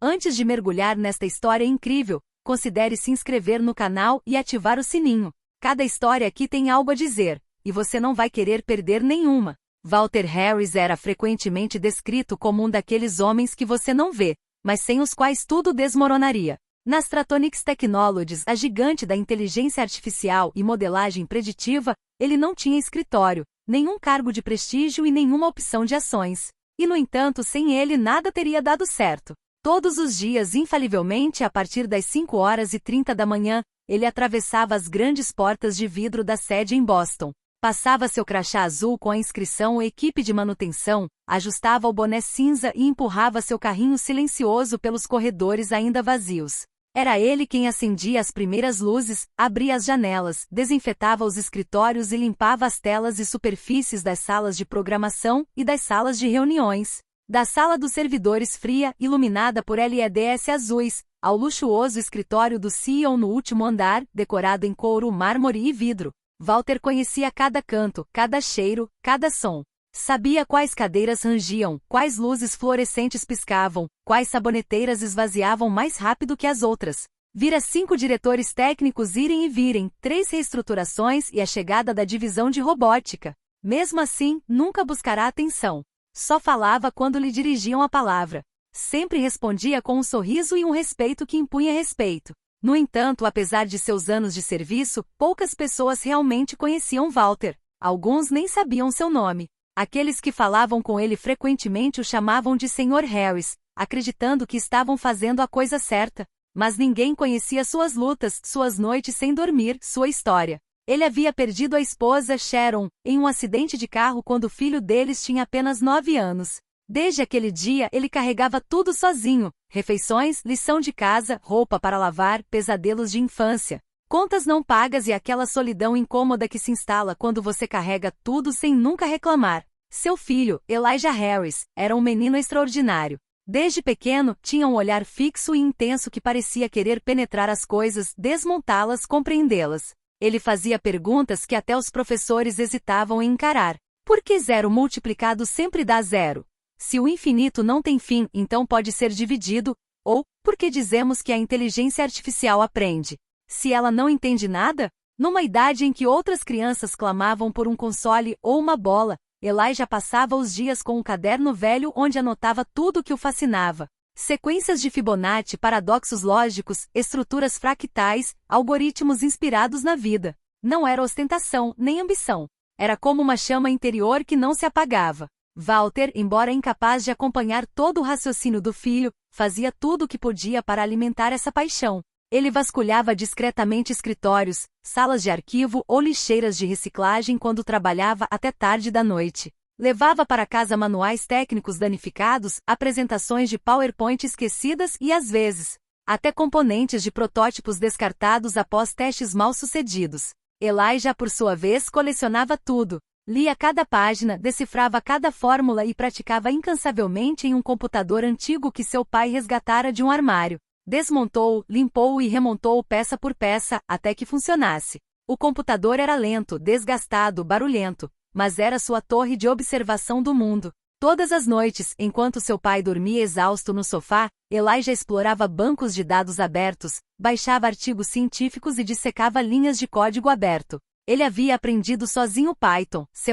Antes de mergulhar nesta história incrível, considere se inscrever no canal e ativar o sininho. Cada história aqui tem algo a dizer, e você não vai querer perder nenhuma. Walter Harris era frequentemente descrito como um daqueles homens que você não vê, mas sem os quais tudo desmoronaria. Na Stratonix Technologies, a gigante da inteligência artificial e modelagem preditiva, ele não tinha escritório, nenhum cargo de prestígio e nenhuma opção de ações. E no entanto, sem ele nada teria dado certo. Todos os dias, infalivelmente, a partir das 5h30 da manhã, ele atravessava as grandes portas de vidro da sede em Boston. Passava seu crachá azul com a inscrição Equipe de Manutenção, ajustava o boné cinza e empurrava seu carrinho silencioso pelos corredores ainda vazios. Era ele quem acendia as primeiras luzes, abria as janelas, desinfetava os escritórios e limpava as telas e superfícies das salas de programação e das salas de reuniões. Da sala dos servidores fria, iluminada por LEDs azuis, ao luxuoso escritório do CEO no último andar, decorado em couro, mármore e vidro. Walter conhecia cada canto, cada cheiro, cada som. Sabia quais cadeiras rangiam, quais luzes fluorescentes piscavam, quais saboneteiras esvaziavam mais rápido que as outras. Vira 5 diretores técnicos irem e virem, 3 reestruturações e a chegada da divisão de robótica. Mesmo assim, nunca buscará atenção. Só falava quando lhe dirigiam a palavra. Sempre respondia com um sorriso e um respeito que impunha respeito. No entanto, apesar de seus anos de serviço, poucas pessoas realmente conheciam Walter. Alguns nem sabiam seu nome. Aqueles que falavam com ele frequentemente o chamavam de Sr. Harris, acreditando que estavam fazendo a coisa certa. Mas ninguém conhecia suas lutas, suas noites sem dormir, sua história. Ele havia perdido a esposa, Sharon, em um acidente de carro quando o filho deles tinha apenas 9 anos. Desde aquele dia, ele carregava tudo sozinho: refeições, lição de casa, roupa para lavar, pesadelos de infância, contas não pagas e aquela solidão incômoda que se instala quando você carrega tudo sem nunca reclamar. Seu filho, Elijah Harris, era um menino extraordinário. Desde pequeno, tinha um olhar fixo e intenso que parecia querer penetrar as coisas, desmontá-las, compreendê-las. Ele fazia perguntas que até os professores hesitavam em encarar. Por que 0 multiplicado sempre dá 0? Se o infinito não tem fim, então pode ser dividido. Ou, por que dizemos que a inteligência artificial aprende? Se ela não entende nada? Numa idade em que outras crianças clamavam por um console ou uma bola, Elijah passava os dias com um caderno velho onde anotava tudo o que o fascinava. Sequências de Fibonacci, paradoxos lógicos, estruturas fractais, algoritmos inspirados na vida. Não era ostentação, nem ambição. Era como uma chama interior que não se apagava. Walter, embora incapaz de acompanhar todo o raciocínio do filho, fazia tudo o que podia para alimentar essa paixão. Ele vasculhava discretamente escritórios, salas de arquivo ou lixeiras de reciclagem quando trabalhava até tarde da noite. Levava para casa manuais técnicos danificados, apresentações de PowerPoint esquecidas e, às vezes, até componentes de protótipos descartados após testes mal-sucedidos. Elijah, por sua vez, colecionava tudo. Lia cada página, decifrava cada fórmula e praticava incansavelmente em um computador antigo que seu pai resgatara de um armário. Desmontou-o, limpou-o e remontou-o peça por peça, até que funcionasse. O computador era lento, desgastado, barulhento, mas era sua torre de observação do mundo. Todas as noites, enquanto seu pai dormia exausto no sofá, Elijah explorava bancos de dados abertos, baixava artigos científicos e dissecava linhas de código aberto. Ele havia aprendido sozinho Python, C++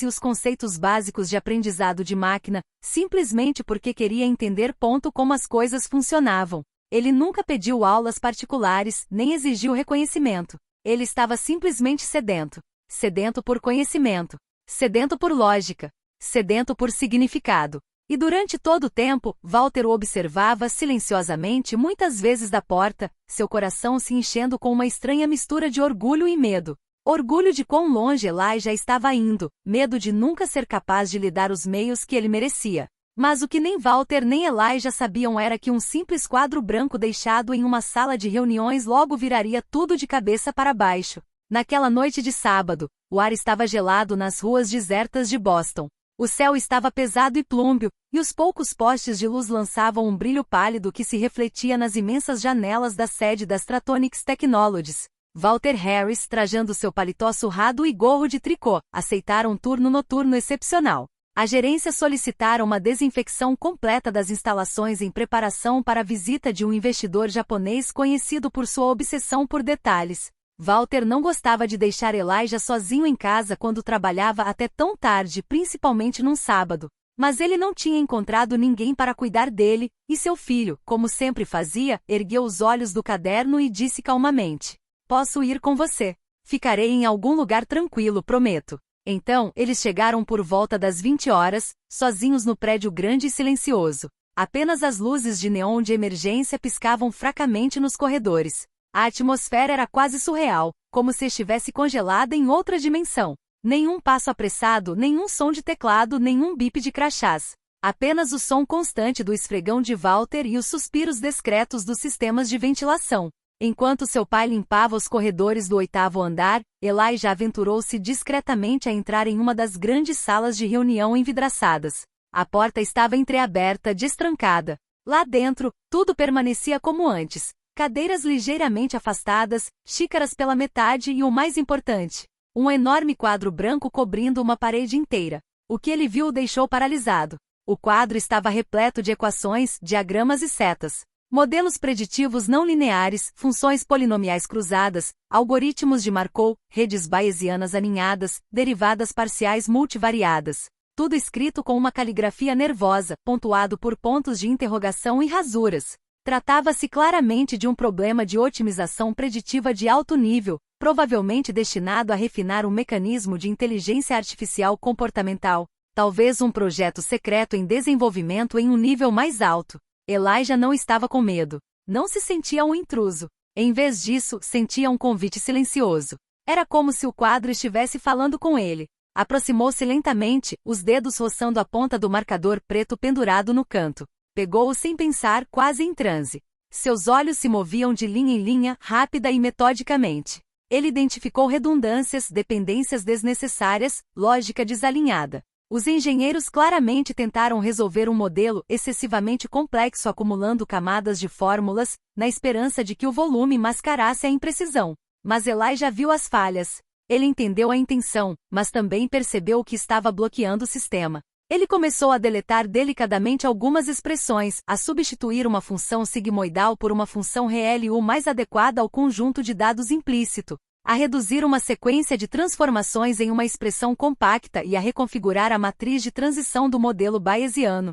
e os conceitos básicos de aprendizado de máquina, simplesmente porque queria entender como as coisas funcionavam. Ele nunca pediu aulas particulares, nem exigiu reconhecimento. Ele estava simplesmente sedento. Sedento por conhecimento. Sedento por lógica. Sedento por significado. E durante todo o tempo, Walter o observava silenciosamente muitas vezes da porta, seu coração se enchendo com uma estranha mistura de orgulho e medo. Orgulho de quão longe Elijah estava indo, medo de nunca ser capaz de lhe dar os meios que ele merecia. Mas o que nem Walter nem Elijah sabiam era que um simples quadro branco deixado em uma sala de reuniões logo viraria tudo de cabeça para baixo. Naquela noite de sábado, o ar estava gelado nas ruas desertas de Boston. O céu estava pesado e plúmbeo, e os poucos postes de luz lançavam um brilho pálido que se refletia nas imensas janelas da sede das Stratonix Technologies. Walter Harris, trajando seu paletó surrado e gorro de tricô, aceitara um turno noturno excepcional. A gerência solicitara uma desinfecção completa das instalações em preparação para a visita de um investidor japonês conhecido por sua obsessão por detalhes. Walter não gostava de deixar Elijah sozinho em casa quando trabalhava até tão tarde, principalmente num sábado. Mas ele não tinha encontrado ninguém para cuidar dele, e seu filho, como sempre fazia, ergueu os olhos do caderno e disse calmamente: "Posso ir com você. Ficarei em algum lugar tranquilo, prometo." Então, eles chegaram por volta das 20 horas, sozinhos no prédio grande e silencioso. Apenas as luzes de neon de emergência piscavam fracamente nos corredores. A atmosfera era quase surreal, como se estivesse congelada em outra dimensão. Nenhum passo apressado, nenhum som de teclado, nenhum bip de crachás. Apenas o som constante do esfregão de Walter e os suspiros discretos dos sistemas de ventilação. Enquanto seu pai limpava os corredores do 8º andar, Elijah aventurou-se discretamente a entrar em uma das grandes salas de reunião envidraçadas. A porta estava entreaberta, destrancada. Lá dentro, tudo permanecia como antes. Cadeiras ligeiramente afastadas, xícaras pela metade e o mais importante, um enorme quadro branco cobrindo uma parede inteira. O que ele viu o deixou paralisado. O quadro estava repleto de equações, diagramas e setas. Modelos preditivos não lineares, funções polinomiais cruzadas, algoritmos de Markov, redes bayesianas aninhadas, derivadas parciais multivariadas. Tudo escrito com uma caligrafia nervosa, pontuado por pontos de interrogação e rasuras. Tratava-se claramente de um problema de otimização preditiva de alto nível, provavelmente destinado a refinar um mecanismo de inteligência artificial comportamental, talvez um projeto secreto em desenvolvimento em um nível mais alto. Elijah não estava com medo. Não se sentia um intruso. Em vez disso, sentia um convite silencioso. Era como se o quadro estivesse falando com ele. Aproximou-se lentamente, os dedos roçando a ponta do marcador preto pendurado no canto. Pegou-o sem pensar, quase em transe. Seus olhos se moviam de linha em linha, rápida e metodicamente. Ele identificou redundâncias, dependências desnecessárias, lógica desalinhada. Os engenheiros claramente tentaram resolver um modelo excessivamente complexo acumulando camadas de fórmulas, na esperança de que o volume mascarasse a imprecisão. Mas Elijah viu as falhas. Ele entendeu a intenção, mas também percebeu o que estava bloqueando o sistema. Ele começou a deletar delicadamente algumas expressões, a substituir uma função sigmoidal por uma função ReLU mais adequada ao conjunto de dados implícito, a reduzir uma sequência de transformações em uma expressão compacta e a reconfigurar a matriz de transição do modelo bayesiano.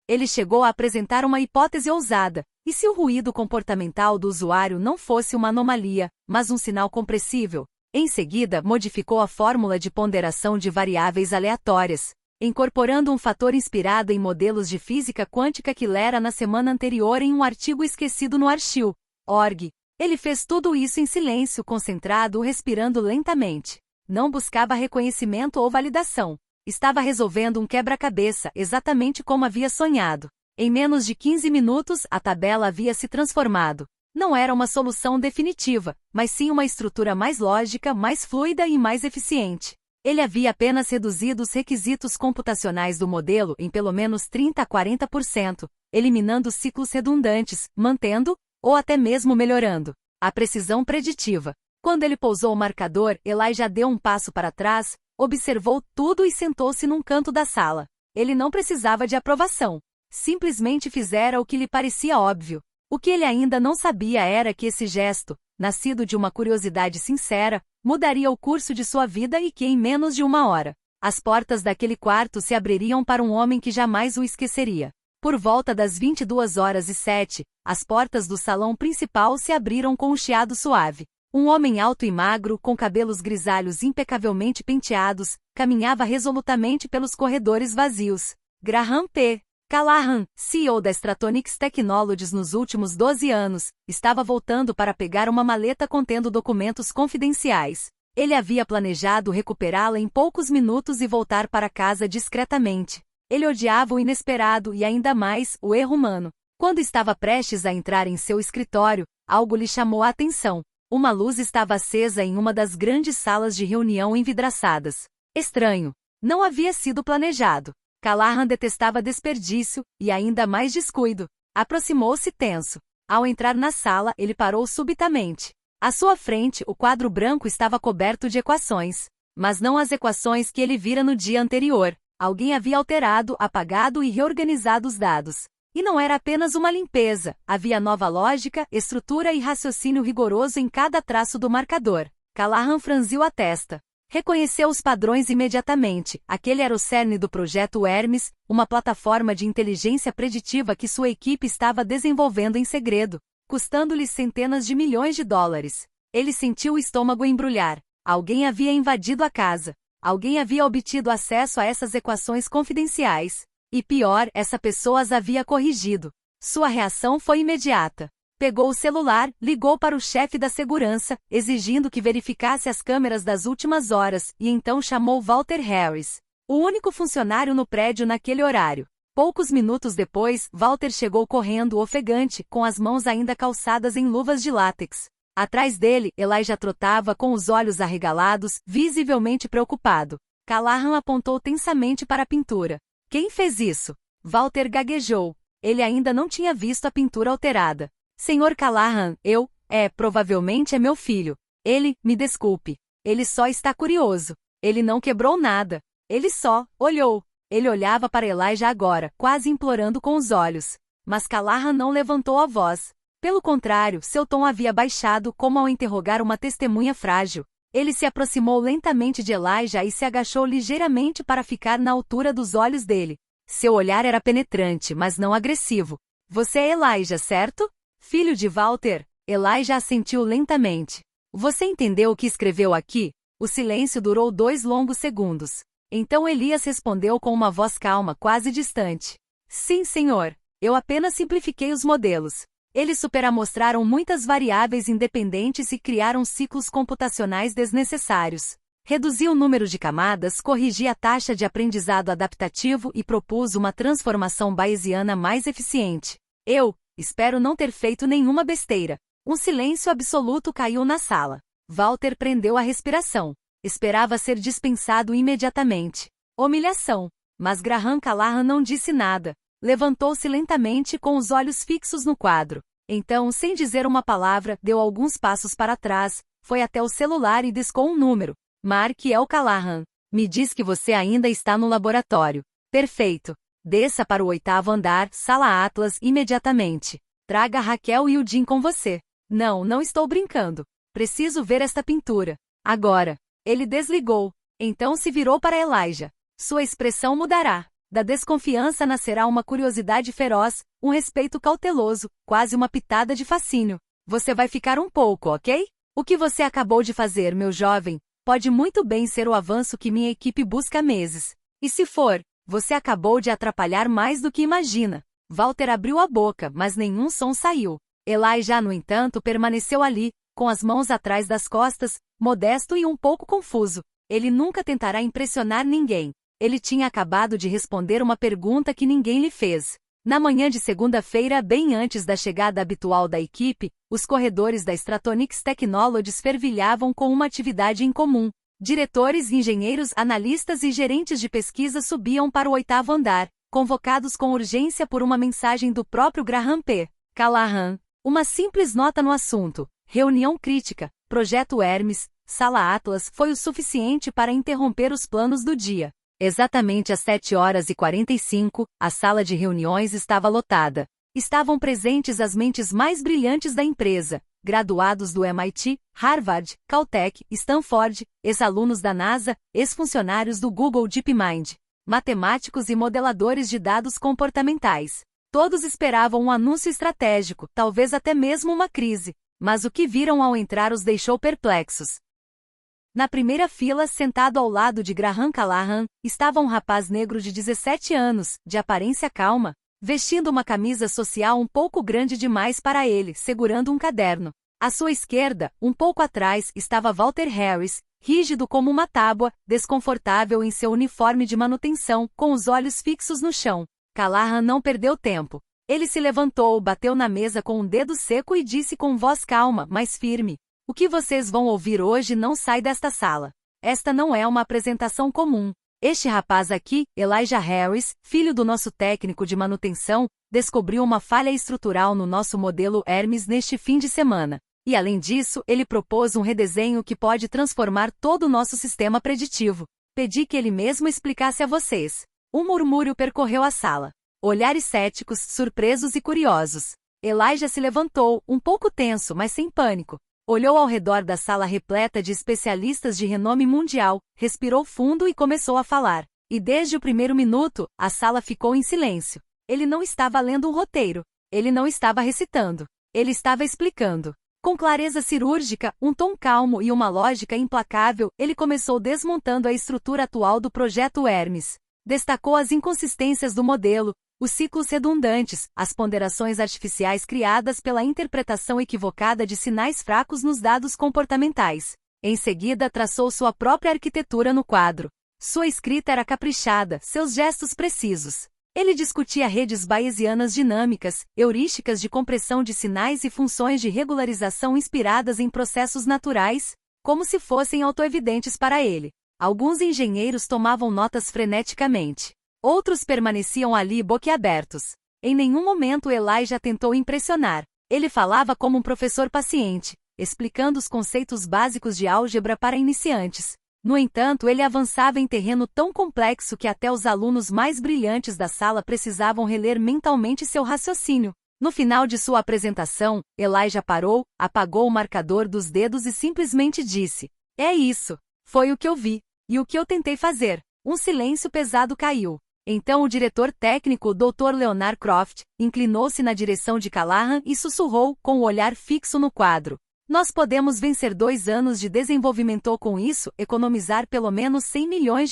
Ele chegou a apresentar uma hipótese ousada: e se o ruído comportamental do usuário não fosse uma anomalia, mas um sinal compressível? Em seguida, modificou a fórmula de ponderação de variáveis aleatórias, incorporando um fator inspirado em modelos de física quântica que lera na semana anterior em um artigo esquecido no archivo.org. Ele fez tudo isso em silêncio, concentrado, respirando lentamente. Não buscava reconhecimento ou validação. Estava resolvendo um quebra-cabeça, exatamente como havia sonhado. Em menos de 15 minutos, a tabela havia se transformado. Não era uma solução definitiva, mas sim uma estrutura mais lógica, mais fluida e mais eficiente. Ele havia apenas reduzido os requisitos computacionais do modelo em pelo menos 30 a 40%, eliminando ciclos redundantes, mantendo, ou até mesmo melhorando, a precisão preditiva. Quando ele pousou o marcador, Elijah deu um passo para trás, observou tudo e sentou-se num canto da sala. Ele não precisava de aprovação. Simplesmente fizera o que lhe parecia óbvio. O que ele ainda não sabia era que esse gesto, nascido de uma curiosidade sincera, mudaria o curso de sua vida e que em menos de uma hora, as portas daquele quarto se abririam para um homem que jamais o esqueceria. Por volta das 22h07, as portas do salão principal se abriram com um chiado suave. Um homem alto e magro, com cabelos grisalhos impecavelmente penteados, caminhava resolutamente pelos corredores vazios. Graham P. Callahan, CEO da Stratonics Technologies nos últimos 12 anos, estava voltando para pegar uma maleta contendo documentos confidenciais. Ele havia planejado recuperá-la em poucos minutos e voltar para casa discretamente. Ele odiava o inesperado e ainda mais, o erro humano. Quando estava prestes a entrar em seu escritório, algo lhe chamou a atenção. Uma luz estava acesa em uma das grandes salas de reunião envidraçadas. Estranho. Não havia sido planejado. Callahan detestava desperdício, e ainda mais descuido. Aproximou-se tenso. Ao entrar na sala, ele parou subitamente. À sua frente, o quadro branco estava coberto de equações. Mas não as equações que ele vira no dia anterior. Alguém havia alterado, apagado e reorganizado os dados. E não era apenas uma limpeza, havia nova lógica, estrutura e raciocínio rigoroso em cada traço do marcador. Callahan franziu a testa. Reconheceu os padrões imediatamente. Aquele era o cerne do projeto Hermes, uma plataforma de inteligência preditiva que sua equipe estava desenvolvendo em segredo, custando-lhe centenas de milhões de dólares. Ele sentiu o estômago embrulhar. Alguém havia invadido a casa. Alguém havia obtido acesso a essas equações confidenciais. E pior, essa pessoa as havia corrigido. Sua reação foi imediata. Pegou o celular, ligou para o chefe da segurança, exigindo que verificasse as câmeras das últimas horas, e então chamou Walter Harris, o único funcionário no prédio naquele horário. Poucos minutos depois, Walter chegou correndo ofegante, com as mãos ainda calçadas em luvas de látex. Atrás dele, Elijah trotava com os olhos arregalados, visivelmente preocupado. Callahan apontou tensamente para a pintura. Quem fez isso? Walter gaguejou. Ele ainda não tinha visto a pintura alterada. Senhor Callahan, provavelmente é meu filho. Ele, me desculpe. Ele só está curioso. Ele não quebrou nada. Ele só olhou. Ele olhava para Elijah agora, quase implorando com os olhos. Mas Callahan não levantou a voz. Pelo contrário, seu tom havia baixado como ao interrogar uma testemunha frágil. Ele se aproximou lentamente de Elijah e se agachou ligeiramente para ficar na altura dos olhos dele. Seu olhar era penetrante, mas não agressivo. Você é Elijah, certo? Filho de Walter? Elijah assentiu lentamente. Você entendeu o que escreveu aqui? O silêncio durou 2 longos segundos. Então Elias respondeu com uma voz calma, quase distante. Sim, senhor. Eu apenas simplifiquei os modelos. Eles superamostraram muitas variáveis independentes e criaram ciclos computacionais desnecessários. Reduzi o número de camadas, corrigi a taxa de aprendizado adaptativo e propus uma transformação bayesiana mais eficiente. Espero não ter feito nenhuma besteira. Um silêncio absoluto caiu na sala. Walter prendeu a respiração. Esperava ser dispensado imediatamente. Humilhação. Mas Graham Callahan não disse nada. Levantou-se lentamente com os olhos fixos no quadro. Então, sem dizer uma palavra, deu alguns passos para trás, foi até o celular e discou um número. Mark L. Callahan. Me diz que você ainda está no laboratório. Perfeito. Desça para o 8º andar, Sala Atlas, imediatamente. Traga Raquel e o Jim com você. Não estou brincando. Preciso ver esta pintura. Agora. Ele desligou. Então se virou para Elijah. Sua expressão mudará. Da desconfiança nascerá uma curiosidade feroz, um respeito cauteloso, quase uma pitada de fascínio. Você vai ficar um pouco, ok? O que você acabou de fazer, meu jovem, pode muito bem ser o avanço que minha equipe busca há meses. E se for, você acabou de atrapalhar mais do que imagina. Walter abriu a boca, mas nenhum som saiu. Elijah, no entanto, permaneceu ali, com as mãos atrás das costas, modesto e um pouco confuso. Ele nunca tentará impressionar ninguém. Ele tinha acabado de responder uma pergunta que ninguém lhe fez. Na manhã de segunda-feira, bem antes da chegada habitual da equipe, os corredores da Stratonics Technologies fervilhavam com uma atividade em comum. Diretores, engenheiros, analistas e gerentes de pesquisa subiam para o 8º andar, convocados com urgência por uma mensagem do próprio Graham P. Callahan. Uma simples nota no assunto. Reunião crítica. Projeto Hermes. Sala Atlas foi o suficiente para interromper os planos do dia. Exatamente às 7h45, a sala de reuniões estava lotada. Estavam presentes as mentes mais brilhantes da empresa, graduados do MIT, Harvard, Caltech, Stanford, ex-alunos da NASA, ex-funcionários do Google DeepMind, matemáticos e modeladores de dados comportamentais. Todos esperavam um anúncio estratégico, talvez até mesmo uma crise, mas o que viram ao entrar os deixou perplexos. Na primeira fila, sentado ao lado de Graham Callahan, estava um rapaz negro de 17 anos, de aparência calma, vestindo uma camisa social um pouco grande demais para ele, segurando um caderno. À sua esquerda, um pouco atrás, estava Walter Harris, rígido como uma tábua, desconfortável em seu uniforme de manutenção, com os olhos fixos no chão. Callahan não perdeu tempo. Ele se levantou, bateu na mesa com um dedo seco e disse com voz calma, mas firme: "O que vocês vão ouvir hoje não sai desta sala. Esta não é uma apresentação comum. Este rapaz aqui, Elijah Harris, filho do nosso técnico de manutenção, descobriu uma falha estrutural no nosso modelo Hermes neste fim de semana. E além disso, ele propôs um redesenho que pode transformar todo o nosso sistema preditivo. Pedi que ele mesmo explicasse a vocês. Um murmúrio percorreu a sala. Olhares céticos, surpresos e curiosos. Elijah se levantou, um pouco tenso, mas sem pânico. Olhou ao redor da sala repleta de especialistas de renome mundial, respirou fundo e começou a falar. E desde o primeiro minuto, a sala ficou em silêncio. Ele não estava lendo um roteiro. Ele não estava recitando. Ele estava explicando. Com clareza cirúrgica, um tom calmo e uma lógica implacável, ele começou desmontando a estrutura atual do projeto Hermes. Destacou as inconsistências do modelo, os ciclos redundantes, as ponderações artificiais criadas pela interpretação equivocada de sinais fracos nos dados comportamentais. Em seguida, traçou sua própria arquitetura no quadro. Sua escrita era caprichada, seus gestos precisos. Ele discutia redes bayesianas dinâmicas, heurísticas de compressão de sinais e funções de regularização inspiradas em processos naturais, como se fossem autoevidentes para ele. Alguns engenheiros tomavam notas freneticamente. Outros permaneciam ali boquiabertos. Em nenhum momento Elijah tentou impressionar. Ele falava como um professor paciente, explicando os conceitos básicos de álgebra para iniciantes. No entanto, ele avançava em terreno tão complexo que até os alunos mais brilhantes da sala precisavam reler mentalmente seu raciocínio. No final de sua apresentação, Elijah parou, apagou o marcador dos dedos e simplesmente disse: "É isso. Foi o que eu vi. E o que eu tentei fazer." Um silêncio pesado caiu. Então o diretor técnico, Dr. Leonard Croft, inclinou-se na direção de Callahan e sussurrou, com o olhar fixo no quadro: "Nós podemos vencer 2 anos de desenvolvimento ou com isso, economizar pelo menos $100 milhões.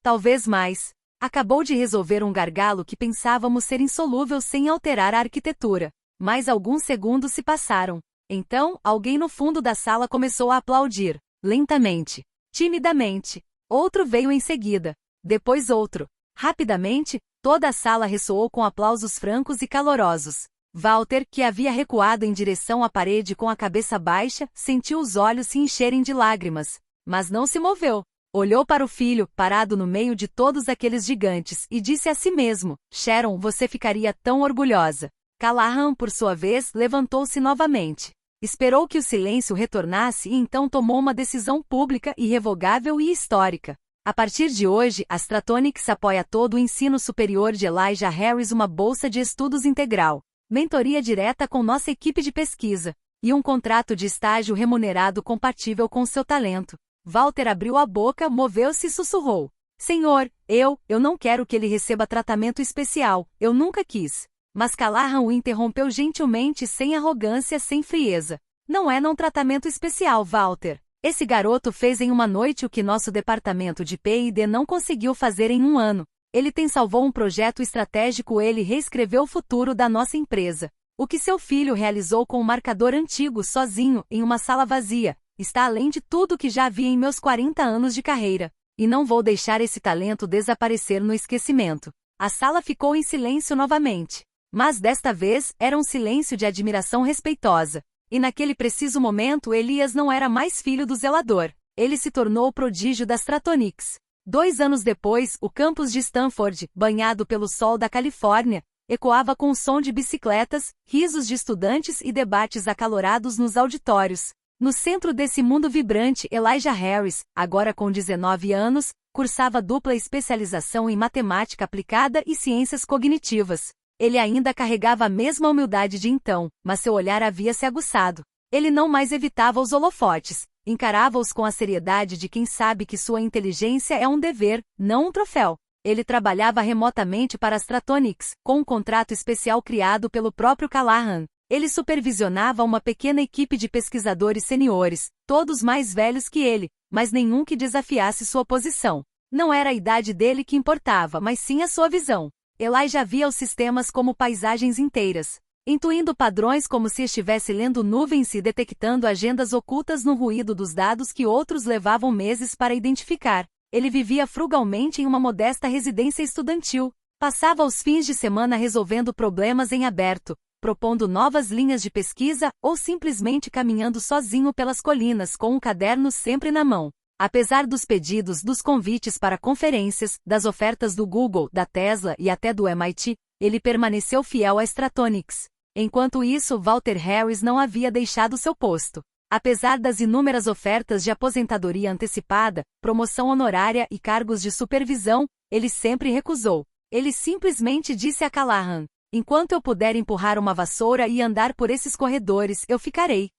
Talvez mais. Acabou de resolver um gargalo que pensávamos ser insolúvel sem alterar a arquitetura." Mais alguns segundos se passaram. Então, alguém no fundo da sala começou a aplaudir. Lentamente. Timidamente. Outro veio em seguida. Depois outro. Rapidamente, toda a sala ressoou com aplausos francos e calorosos. Walter, que havia recuado em direção à parede com a cabeça baixa, sentiu os olhos se encherem de lágrimas. Mas não se moveu. Olhou para o filho, parado no meio de todos aqueles gigantes, e disse a si mesmo: "Sharon, você ficaria tão orgulhosa." Callahan, por sua vez, levantou-se novamente. Esperou que o silêncio retornasse e então tomou uma decisão pública, irrevogável e histórica. A partir de hoje, a Stratonics apoia todo o ensino superior de Elijah Harris, uma bolsa de estudos integral, mentoria direta com nossa equipe de pesquisa, e um contrato de estágio remunerado compatível com seu talento. Walter abriu a boca, moveu-se e sussurrou: "Senhor, eu não quero que ele receba tratamento especial, eu nunca quis." Mas Callahan o interrompeu gentilmente, sem arrogância, sem frieza. Não tratamento especial, Walter. Esse garoto fez em uma noite o que nosso departamento de P&D não conseguiu fazer em 1 ano. Ele salvou um projeto estratégico, ele reescreveu o futuro da nossa empresa. O que seu filho realizou com um marcador antigo, sozinho, em uma sala vazia, está além de tudo que já vi em meus 40 anos de carreira. E não vou deixar esse talento desaparecer no esquecimento. A sala ficou em silêncio novamente. Mas desta vez, era um silêncio de admiração respeitosa. E naquele preciso momento Elias não era mais filho do zelador. Ele se tornou o prodígio das Stratonics. 2 anos depois, o campus de Stanford, banhado pelo sol da Califórnia, ecoava com o som de bicicletas, risos de estudantes e debates acalorados nos auditórios. No centro desse mundo vibrante, Elijah Harris, agora com 19 anos, cursava dupla especialização em matemática aplicada e ciências cognitivas. Ele ainda carregava a mesma humildade de então, mas seu olhar havia se aguçado. Ele não mais evitava os holofotes, encarava-os com a seriedade de quem sabe que sua inteligência é um dever, não um troféu. Ele trabalhava remotamente para as Stratonics, com um contrato especial criado pelo próprio Callahan. Ele supervisionava uma pequena equipe de pesquisadores seniores, todos mais velhos que ele, mas nenhum que desafiasse sua posição. Não era a idade dele que importava, mas sim a sua visão. Elijah via os sistemas como paisagens inteiras, intuindo padrões como se estivesse lendo nuvens e detectando agendas ocultas no ruído dos dados que outros levavam meses para identificar. Ele vivia frugalmente em uma modesta residência estudantil, passava os fins de semana resolvendo problemas em aberto, propondo novas linhas de pesquisa ou simplesmente caminhando sozinho pelas colinas com um caderno sempre na mão. Apesar dos pedidos, dos convites para conferências, das ofertas do Google, da Tesla e até do MIT, ele permaneceu fiel à Stratonics. Enquanto isso, Walter Harris não havia deixado seu posto. Apesar das inúmeras ofertas de aposentadoria antecipada, promoção honorária e cargos de supervisão, ele sempre recusou. Ele simplesmente disse a Callahan: enquanto eu puder empurrar uma vassoura e andar por esses corredores, eu ficarei.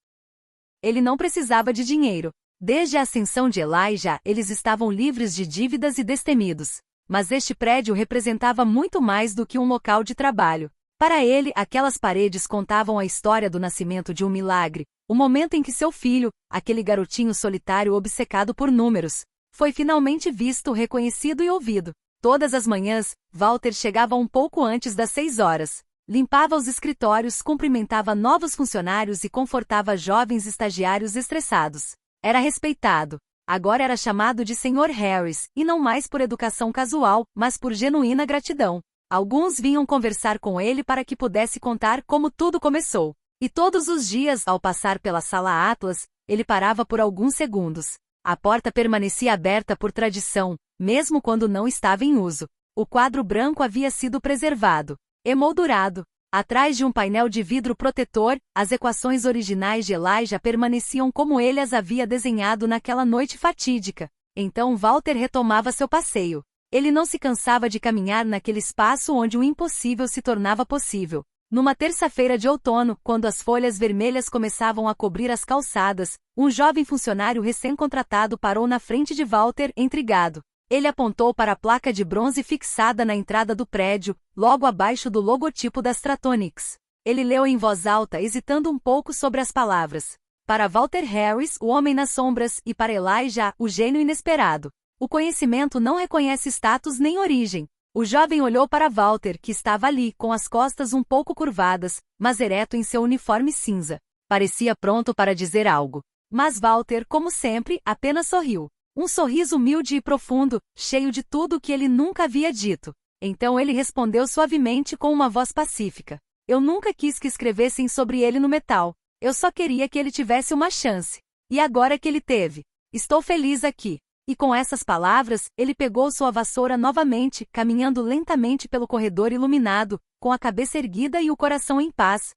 Ele não precisava de dinheiro. Desde a ascensão de Elijah, eles estavam livres de dívidas e destemidos. Mas este prédio representava muito mais do que um local de trabalho. Para ele, aquelas paredes contavam a história do nascimento de um milagre, o momento em que seu filho, aquele garotinho solitário obcecado por números, foi finalmente visto, reconhecido e ouvido. Todas as manhãs, Walter chegava um pouco antes das 6 horas. Limpava os escritórios, cumprimentava novos funcionários e confortava jovens estagiários estressados. Era respeitado. Agora era chamado de Sr. Harris, e não mais por educação casual, mas por genuína gratidão. Alguns vinham conversar com ele para que pudesse contar como tudo começou. E todos os dias, ao passar pela sala Atlas, ele parava por alguns segundos. A porta permanecia aberta por tradição, mesmo quando não estava em uso. O quadro branco havia sido preservado, emoldurado. Atrás de um painel de vidro protetor, as equações originais de Elijah permaneciam como ele as havia desenhado naquela noite fatídica. Então Walter retomava seu passeio. Ele não se cansava de caminhar naquele espaço onde o impossível se tornava possível. Numa terça-feira de outono, quando as folhas vermelhas começavam a cobrir as calçadas, um jovem funcionário recém-contratado parou na frente de Walter, intrigado. Ele apontou para a placa de bronze fixada na entrada do prédio, logo abaixo do logotipo da Stratonics. Ele leu em voz alta, hesitando um pouco sobre as palavras. Para Walter Harris, o homem nas sombras, e para Elijah, o gênio inesperado. O conhecimento não reconhece status nem origem. O jovem olhou para Walter, que estava ali, com as costas um pouco curvadas, mas ereto em seu uniforme cinza. Parecia pronto para dizer algo. Mas Walter, como sempre, apenas sorriu. Um sorriso humilde e profundo, cheio de tudo o que ele nunca havia dito. Então ele respondeu suavemente com uma voz pacífica. Eu nunca quis que escrevessem sobre ele no metal. Eu só queria que ele tivesse uma chance. E agora que ele teve. Estou feliz aqui. E com essas palavras, ele pegou sua vassoura novamente, caminhando lentamente pelo corredor iluminado, com a cabeça erguida e o coração em paz.